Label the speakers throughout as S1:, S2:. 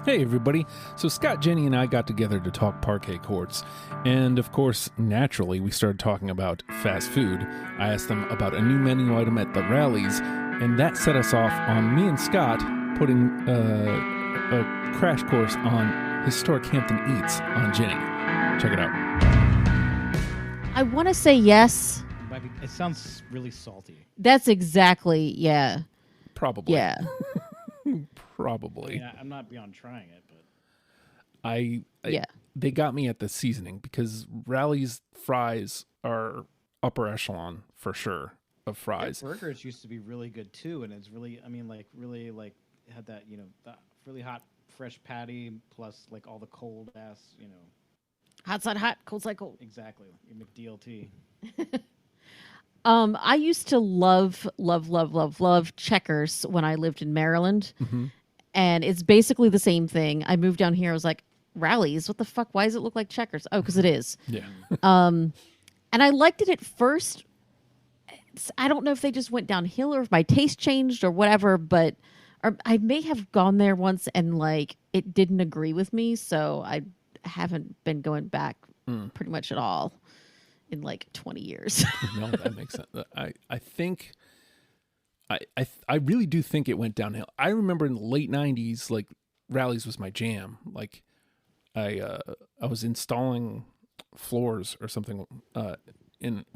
S1: Hey everybody, so Scott, Jennie, and I got together to talk parquet courts, and of course, naturally, we started talking about fast food. I asked them about a new menu item at the rallies, and that set us off on me and Scott putting a crash course on historic Hampton eats on Jennie. Check it out.
S2: I want to say yes.
S3: It sounds really salty.
S2: That's exactly, yeah.
S1: Probably.
S2: Yeah.
S1: Probably.
S3: Yeah, I'm not beyond trying it, but
S1: they got me at the seasoning because Rally's fries are upper echelon for sure of fries.
S3: Their burgers used to be really good too, and it's really, really had that, that really hot fresh patty plus like all the cold ass,
S2: Hot side hot, cold side cold.
S3: Exactly, your McDLT.
S2: I used to love Checkers when I lived in Maryland.
S1: Mm-hmm.
S2: And it's basically the same thing. I moved down here. I was like, Rallies? What the fuck? Why does it look like Checkers? Oh, because it is.
S1: Yeah.
S2: And I liked it at first. I don't know if they just went downhill or if my taste changed or whatever, but I may have gone there once and like it didn't agree with me. So I haven't been going back pretty much at all in like 20 years.
S1: No, that makes sense. I think... I really do think it went downhill. I remember in the late 90s, like Rallies was my jam. Like I was installing floors or something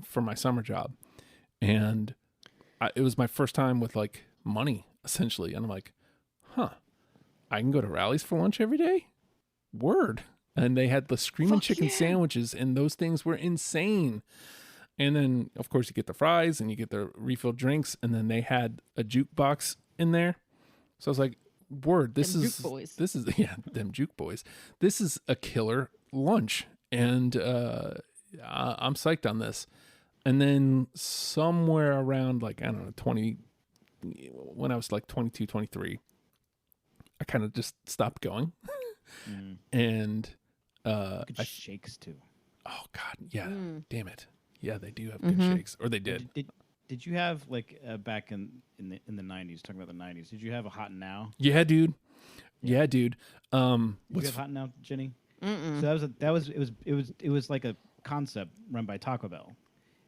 S1: for my summer job, and it was my first time with like money essentially. And I'm like, I can go to Rallies for lunch every day. Word. And they had the screaming chicken sandwiches, and those things were insane. And then, of course, you get the fries and you get the refilled drinks, and then they had a jukebox in there. So I was like, "Word, this is them juke boys. This is a killer lunch, and I'm psyched on this." And then somewhere around like I don't know 20, when I was like 22, 23, I kind of just stopped going, and
S3: shakes too.
S1: Oh God, yeah, damn it. Yeah, they do have good shakes, or they did.
S3: Did you have like back in the 90s? Talking about the 90s, did you have a Hot and Now?
S1: Yeah, dude. Yeah, dude.
S3: Did you have Hot and Now, Jennie?
S2: Mm-mm.
S3: So it was like a concept run by Taco Bell,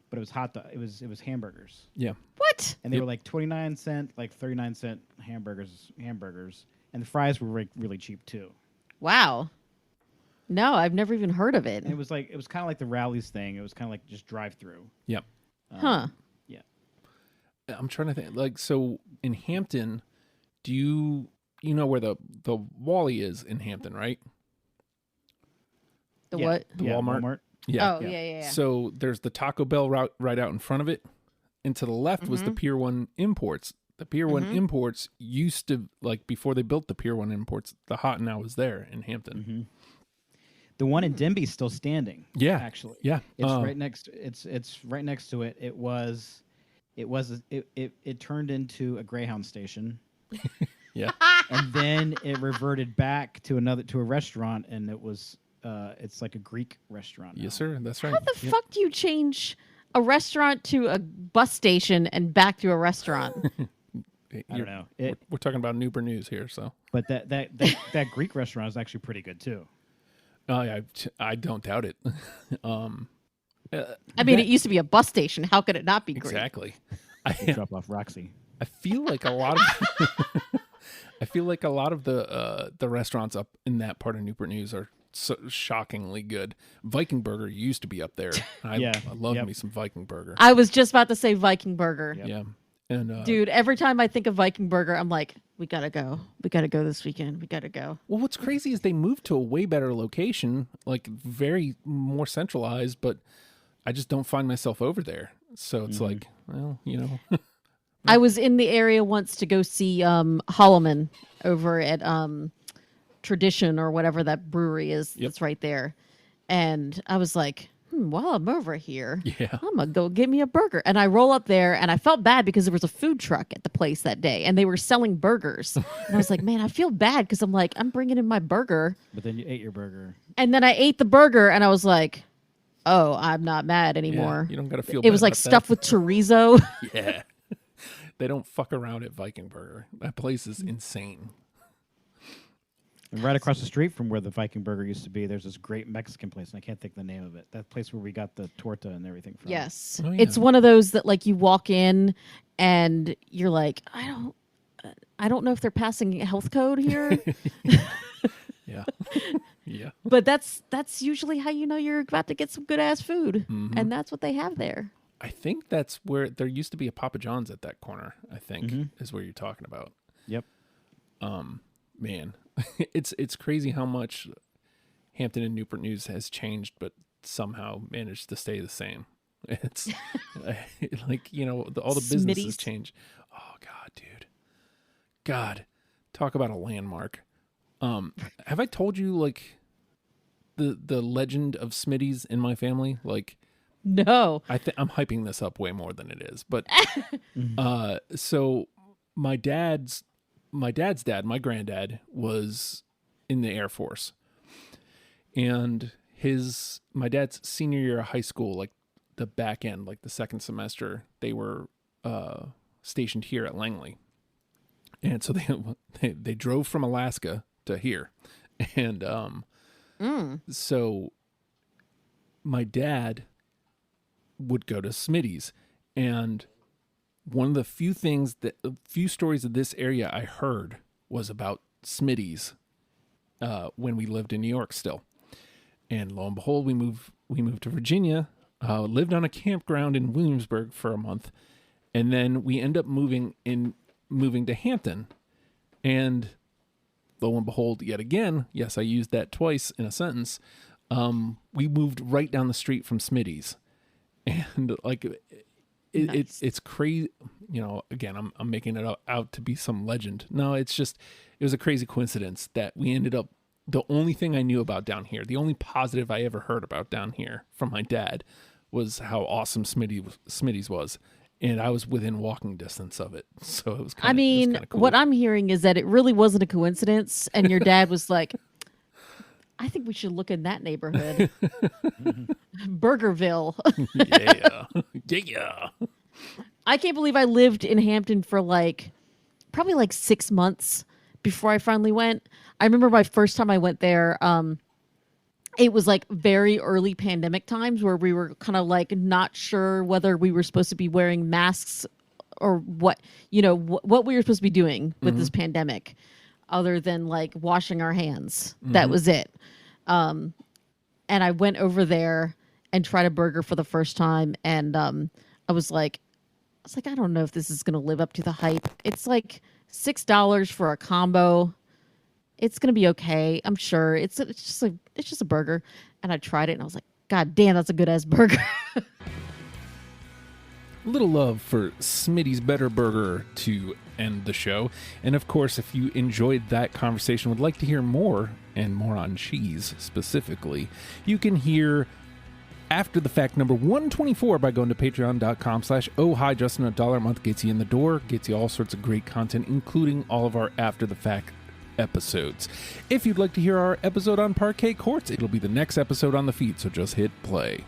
S3: but it was it was hamburgers.
S1: Yeah.
S2: What?
S3: And they were like 29-cent, like 39-cent hamburgers, and the fries were like really cheap too.
S2: Wow. No, I've never even heard of it.
S3: And it was kind of like the Rallies thing. It was kind of like just drive through.
S1: Yep.
S2: Huh.
S3: Yeah.
S1: I'm trying to think. Like, so in Hampton, do you know where the Wally is in Hampton, right?
S2: The what?
S1: The Walmart. Yeah.
S2: Oh, yeah.
S1: So there's the Taco Bell route right out in front of it, and to the left was the Pier 1 Imports. The Pier 1 Imports used to, like, before they built the Pier 1 Imports, the Hot and Now was there in Hampton.
S3: Mm-hmm. The one in Denby's still standing.
S1: Yeah,
S3: actually.
S1: Yeah,
S3: it's right next. It's right next to it. It turned into a Greyhound station.
S1: Yeah,
S3: and then it reverted back to a restaurant, and it was it's like a Greek restaurant now.
S1: Yes, sir. That's right.
S2: How the fuck do you change a restaurant to a bus station and back to a restaurant?
S3: I don't know.
S1: We're talking about Uber News here, so.
S3: But that Greek restaurant is actually pretty good too.
S1: Oh yeah, I don't doubt it.
S2: I mean, it used to be a bus station. How could it not be great?
S1: Exactly.
S3: Drop off Roxy.
S1: I feel like a lot of the restaurants up in that part of Newport News are so shockingly good. Viking Burger used to be up there. I love me some Viking Burger.
S2: I was just about to say Viking Burger.
S1: Yep. Yeah. And
S2: dude, every time I think of Viking Burger, I'm like, we gotta go. We gotta go this weekend. We gotta go.
S1: Well, what's crazy is they moved to a way better location, like very more centralized, but I just don't find myself over there. So it's like, well,
S2: I was in the area once to go see Holloman over at Tradition or whatever that brewery is. That's right there. And I was like, while I'm over here, I'm going to go get me a burger. And I roll up there, and I felt bad because there was a food truck at the place that day, and they were selling burgers. And I was like, man, I feel bad because I'm like, I'm bringing in my burger.
S3: But then you ate your burger.
S2: And then I ate the burger, and I was like, oh, I'm not mad anymore.
S1: Yeah, you don't got to feel bad.
S2: It was like stuffed with chorizo.
S1: Yeah. They don't fuck around at Viking Burger. That place is insane.
S3: And right across the street from where the Viking Burger used to be, there's this great Mexican place, and I can't think of the name of it. That place where we got the torta and everything from.
S2: Yes.
S1: Oh, yeah.
S2: It's one of those that like you walk in and you're like, I don't know if they're passing a health code here.
S1: Yeah. Yeah.
S2: But that's usually how you know you're about to get some good ass food. And that's what they have there.
S1: I think that's where there used to be a Papa John's at that corner, I think, is where you're talking about.
S3: Yep.
S1: Man, it's crazy how much Hampton and Newport News has changed, but somehow managed to stay the same. It's like, all the businesses change. Oh, God, dude. God, talk about a landmark. Have I told you, like, the legend of Smitty's in my family? Like,
S2: no.
S1: I'm hyping this up way more than it is. But so my dad's dad, my granddad, was in the Air Force. And my dad's senior year of high school, like the back end, like the second semester, they were stationed here at Langley. And so they drove from Alaska to here. And so my dad would go to Smitty's, and one of the few stories of this area I heard was about Smitty's when we lived in New York still. And lo and behold, we moved to Virginia, lived on a campground in Williamsburg for a month, and then we end up moving to Hampton. And lo and behold, yet again, yes, I used that twice in a sentence, we moved right down the street from Smitty's. And like
S2: Nice.
S1: it's crazy, again, I'm making it out to be some legend. No, it was a crazy coincidence that we ended up, the only thing I knew about down here, the only positive I ever heard about down here from my dad was how awesome Smitty's was. And I was within walking distance of it. So it was kind of cool.
S2: What I'm hearing is that it really wasn't a coincidence. And your dad was like, I think we should look in that neighborhood. Burgerville.
S1: Yeah.
S2: I can't believe I lived in Hampton for probably 6 months before I finally went. I remember my first time I went there, it was like very early pandemic times where we were kind of like not sure whether we were supposed to be wearing masks or what we were supposed to be doing with this pandemic other than like washing our hands. That was it. And I went over there and tried a burger for the first time. And I was like, I don't know if this is going to live up to the hype. It's like $6 for a combo. It's going to be okay. I'm sure it's just a burger. And I tried it and I was like, God damn, that's a good ass burger.
S1: A little love for Smitty's Better Burger to end the show. And of course, if you enjoyed that conversation, would like to hear more and more on cheese specifically, you can hear After the Fact number 124 by going to patreon.com/oh hi Justin. $1 a month gets you in the door, gets you all sorts of great content, including all of our After the Fact episodes. If you'd like to hear our episode on parquet courts, it'll be the next episode on the feed, so just hit play.